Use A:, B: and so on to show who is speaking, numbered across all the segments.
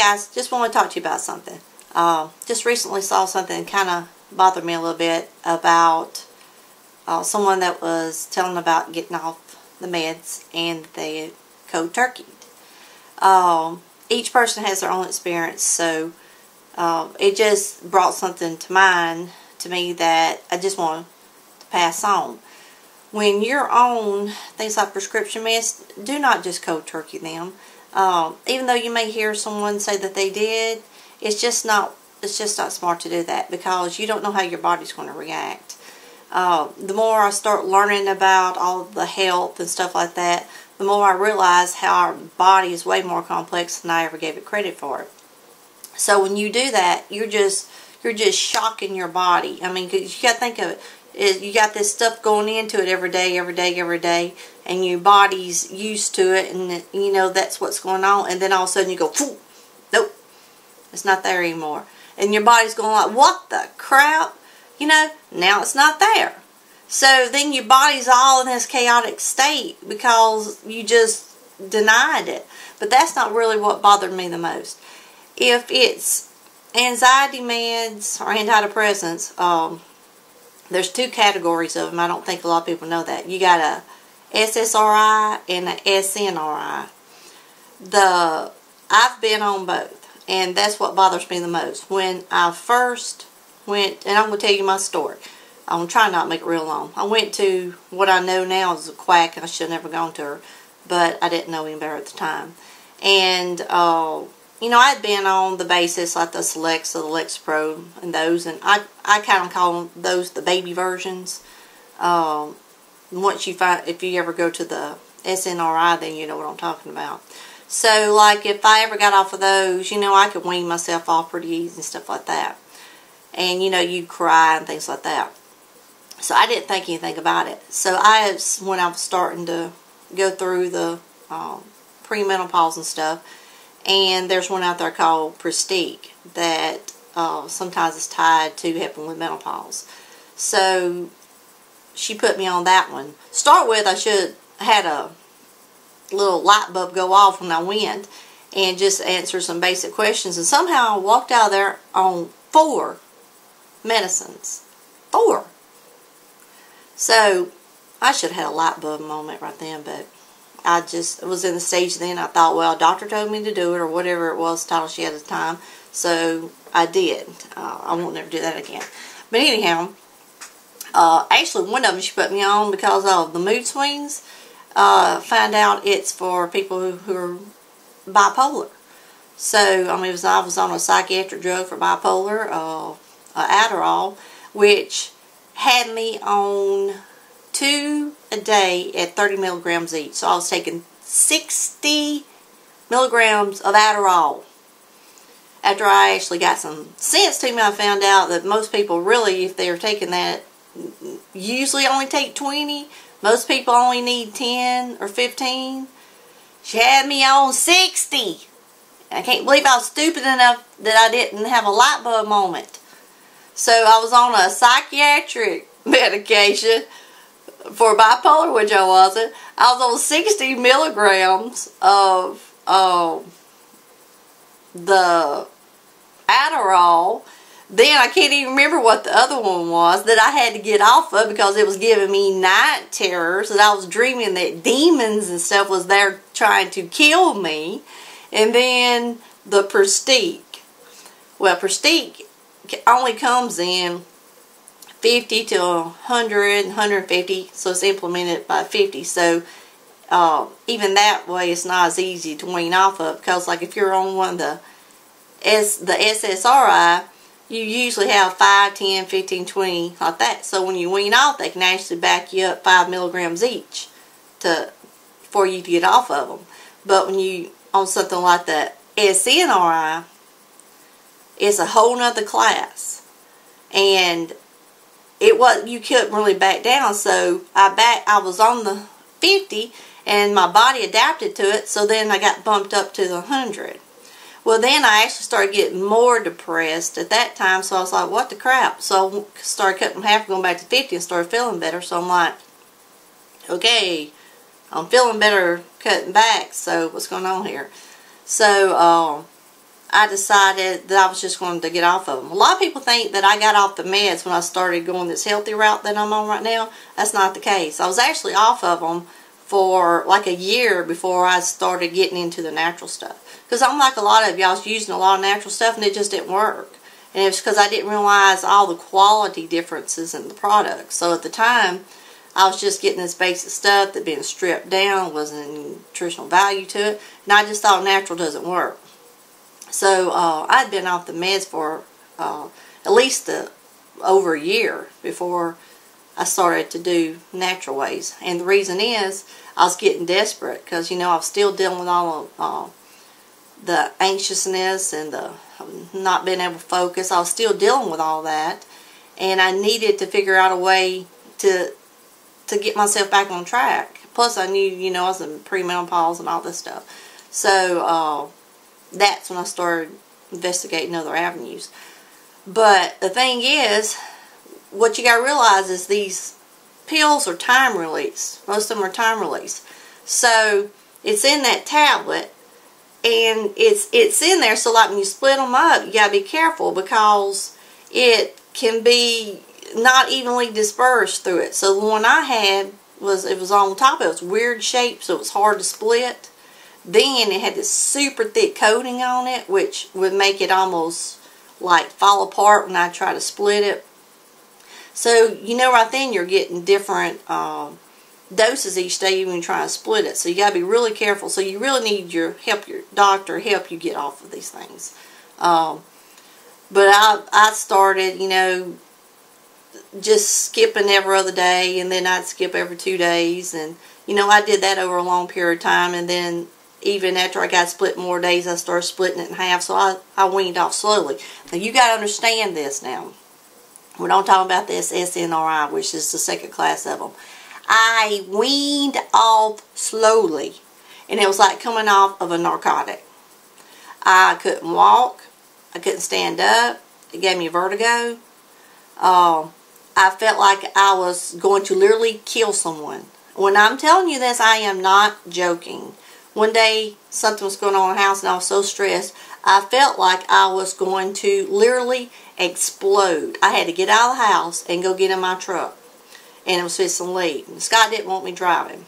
A: guys, just want to talk to you about something. Just recently saw something that kind of bothered me a little bit about someone that was telling about getting off the meds and they cold turkeyed. Each person has their own experience, so it just brought something to mind to me that I just want to pass on. When you're on things like prescription meds, do not just cold turkey them. Even though you may hear someone say that they did, it's just not smart to do that, because you don't know how your body's going to react. The more I start learning about all the health and stuff like that, the more I realize how our body is way more complex than I ever gave it credit for. So when you do that, you're just shocking your body. I mean, 'cause you got to think of it. You got this stuff going into it every day, and your body's used to it, and you know that's what's going on. And then all of a sudden you go, nope, it's not there anymore. And your body's going like, what the crap? You know, now it's not there. So then your body's all in this chaotic state because you just denied it. But that's not really what bothered me the most. If it's anxiety meds or antidepressants, there's two categories of them. I don't think a lot of people know that. You got a SSRI and a SNRI. I've been on both, and that's what bothers me the most. When I first went, and I'm going to tell you my story. I'm going to try not to make it real long. I went to what I know now is a quack, and I should have never gone to her, but I didn't know any better at the time. And, you know, I'd been on the basis like the Selects, the Lexapro, and those, and I kind of call those the baby versions. Once you find, if you ever go to the SNRI, then you know what I'm talking about. So, like, if I ever got off of those, you know, I could wean myself off pretty easy and stuff like that. And, you know, you'd cry and things like that. So, I didn't think anything about it. So, when I was starting to go through the premenopause and stuff, and there's one out there called Prestige that sometimes is tied to helping with menopause. So, she put me on that one. Start with, I should have had a little light bulb go off when I went and just answer some basic questions. And somehow I walked out of there on 4 medicines. 4. So, I should have had a light bulb moment right then, but I just was in the stage then. I thought, well, doctor told me to do it, or whatever it was, the title she had at the time. So, I did. I won't never do that again. But anyhow, actually, one of them she put me on because of the mood swings. Found out it's for people who are bipolar. So, I mean, I was on a psychiatric drug for bipolar, Adderall, which had me on 2 a day at 30 milligrams each. So I was taking 60 milligrams of Adderall. After I actually got some sense to me, I found out that most people really, if they're taking that, usually only take 20. Most people only need 10 or 15. She had me on 60. I can't believe I was stupid enough that I didn't have a light bulb moment. So I was on a psychiatric medication for bipolar, which I wasn't. I was on 60 milligrams of the Adderall. Then I can't even remember what the other one was that I had to get off of because it was giving me night terrors, and I was dreaming that demons and stuff was there trying to kill me. And then the Prestige. Well, Prestige only comes in 50 to 100, 150, so it's implemented by 50. So even that way, it's not as easy to wean off of, because like if you're on one of the SSRI, you usually have 5, 10, 15, 20, like that. So when you wean off, they can actually back you up 5 milligrams each for you to get off of them. But when you on something like that SNRI, it's a whole nother class, and you couldn't really back down. So I was on the 50, and my body adapted to it. So then I got bumped up to the 100. Well, then I actually started getting more depressed at that time. So I was like, what the crap? So I started cutting in half, going back to 50, and started feeling better. So I'm like, okay, I'm feeling better cutting back. So what's going on here? So I decided that I was just going to get off of them. A lot of people think that I got off the meds when I started going this healthy route that I'm on right now. That's not the case. I was actually off of them for like a year before I started getting into the natural stuff. Because I'm like a lot of y'all, I was using a lot of natural stuff and it just didn't work. And it was because I didn't realize all the quality differences in the products. So at the time, I was just getting this basic stuff that being stripped down, wasn't any nutritional value to it. And I just thought natural doesn't work. So I'd been off the meds for at least over a year before I started to do natural ways. And the reason is I was getting desperate because, you know, I was still dealing with all of the anxiousness and the not being able to focus. I was still dealing with all that. And I needed to figure out a way to get myself back on track. Plus I knew, you know, I was in premenopause and all this stuff. So that's when I started investigating other avenues. But the thing is, what you got to realize is these pills are time release. Most of them are time release. So it's in that tablet, and it's in there. So like when you split them up, you got to be careful because it can be not evenly dispersed through it. So the one I had it was on top. It was weird shape, so it was hard to split. Then it had this super thick coating on it, which would make it almost like fall apart when I try to split it. So, you know, right then you're getting different doses each day when you try to split it. So you got to be really careful. So you really need your doctor help you get off of these things. But I started, you know, just skipping every other day, and then I'd skip every 2 days. And, you know, I did that over a long period of time. And then even after I got split more days, I started splitting it in half. So I weaned off slowly. Now, you got to understand this now. We're not talking about this SNRI, which is the second class of them. I weaned off slowly. And it was like coming off of a narcotic. I couldn't walk. I couldn't stand up. It gave me vertigo. I felt like I was going to literally kill someone. When I'm telling you this, I am not joking. One day, something was going on in the house, and I was so stressed, I felt like I was going to literally explode. I had to get out of the house and go get in my truck. And it was fixing to leave. And Scott didn't want me driving.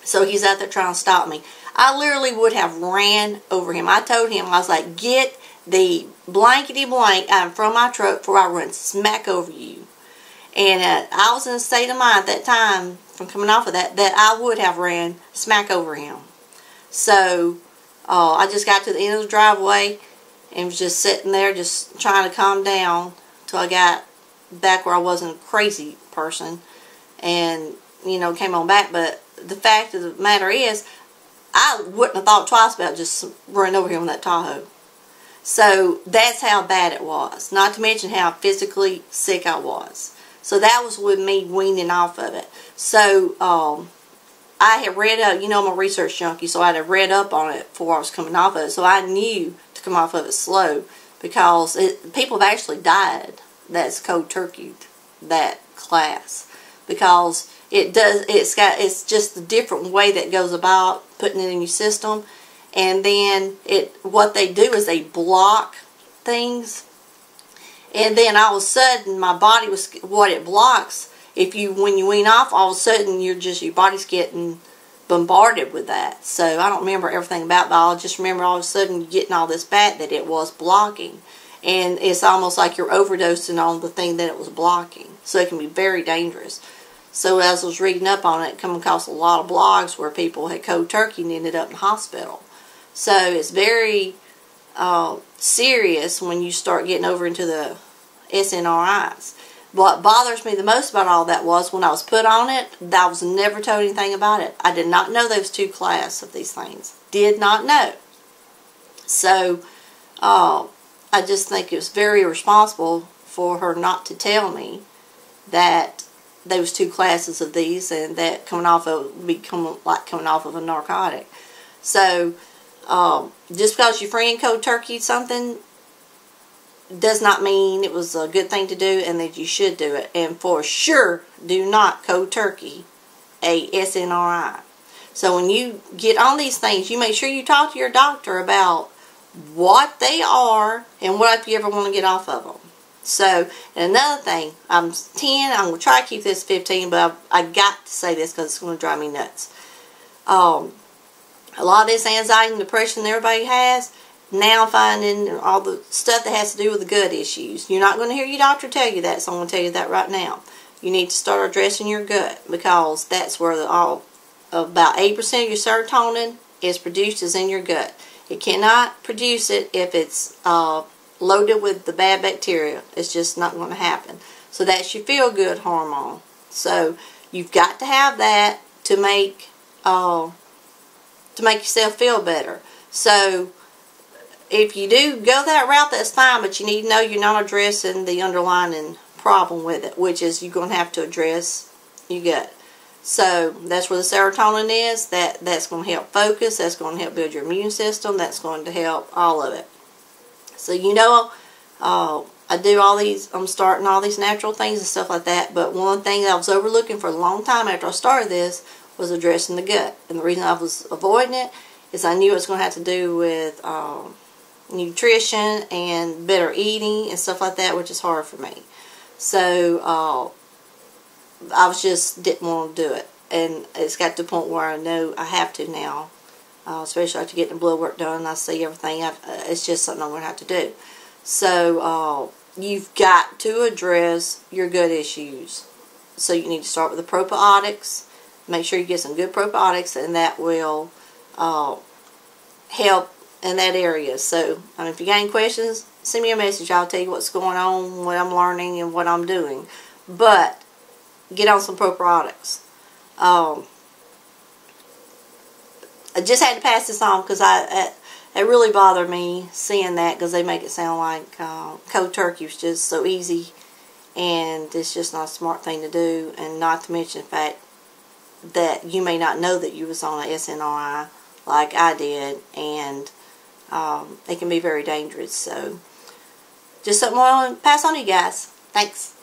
A: So he's out there trying to stop me. I literally would have ran over him. I told him, I was like, get the blankety blank out in front of my truck before I run smack over you. And I was in a state of mind at that time, from coming off of that I would have ran smack over him. So I just got to the end of the driveway and was just sitting there just trying to calm down till I got back where I wasn't a crazy person and, you know, came on back. But the fact of the matter is, I wouldn't have thought twice about just running over him with that Tahoe. So that's how bad it was. Not to mention how physically sick I was. So that was with me weaning off of it. So I had read up, you know, I'm a research junkie, so I had read up on it before I was coming off of it. So I knew to come off of it slow because people have actually died that's cold turkeyed that class because it's just a different way that goes about putting it in your system. And then what they do is they block things. And then all of a sudden, my body was what it blocks. When you wean off, all of a sudden your body's getting bombarded with that. So I don't remember everything about it, but I just remember all of a sudden getting all this back that it was blocking. And it's almost like you're overdosing on the thing that it was blocking. So it can be very dangerous. So as I was reading up on it, come across a lot of blogs where people had cold turkey and ended up in the hospital. So it's very serious when you start getting over into the SNRIs. What bothers me the most about all that was when I was put on it, I was never told anything about it. I did not know those two classes of these things. Did not know. So I just think it was very irresponsible for her not to tell me that there was two classes of these and that coming off of would be like coming off of a narcotic. So just because your friend cold turkeyed something does not mean it was a good thing to do and that you should do it. And for sure, do not cold turkey a SNRI. So when you get on these things, you make sure you talk to your doctor about what they are and what if you ever want to get off of them. So, and another thing, I'm 10, I'm going to try to keep this 15, but I got to say this because it's going to drive me nuts. A lot of this anxiety and depression that everybody has, now I'm finding all the stuff that has to do with the gut issues. You're not going to hear your doctor tell you that, so I'm going to tell you that right now. You need to start addressing your gut, because that's where about 8% of your serotonin is produced, is in your gut. It cannot produce it if it's loaded with the bad bacteria. It's just not going to happen. So that's your feel-good hormone. So you've got to have that to make yourself feel better. So if you do go that route, that's fine, but you need to know you're not addressing the underlying problem with it, which is you're going to have to address your gut. So that's where the serotonin is. That's going to help focus. That's going to help build your immune system. That's going to help all of it. So I do all these, I'm starting all these natural things and stuff like that, but one thing that I was overlooking for a long time after I started this was addressing the gut. And the reason I was avoiding it is I knew it was going to have to do with nutrition and better eating and stuff like that, which is hard for me. So I was just didn't want to do it, and it's got to the point where I know I have to now, especially after getting the blood work done and I see everything. It's just something I'm going to have to do. So you've got to address your gut issues. So you need to start with the probiotics. Make sure you get some good probiotics, and that will help in that area. So if you got any questions, send me a message. I'll tell you what's going on, what I'm learning, and what I'm doing. But get on some probiotics. I just had to pass this on because it really bothered me seeing that, because they make it sound like cold turkey was just so easy, and it's just not a smart thing to do. And not to mention the fact that you may not know that you was on a SNRI like I did, and it can be very dangerous. So just something I want to pass on to you guys. Thanks.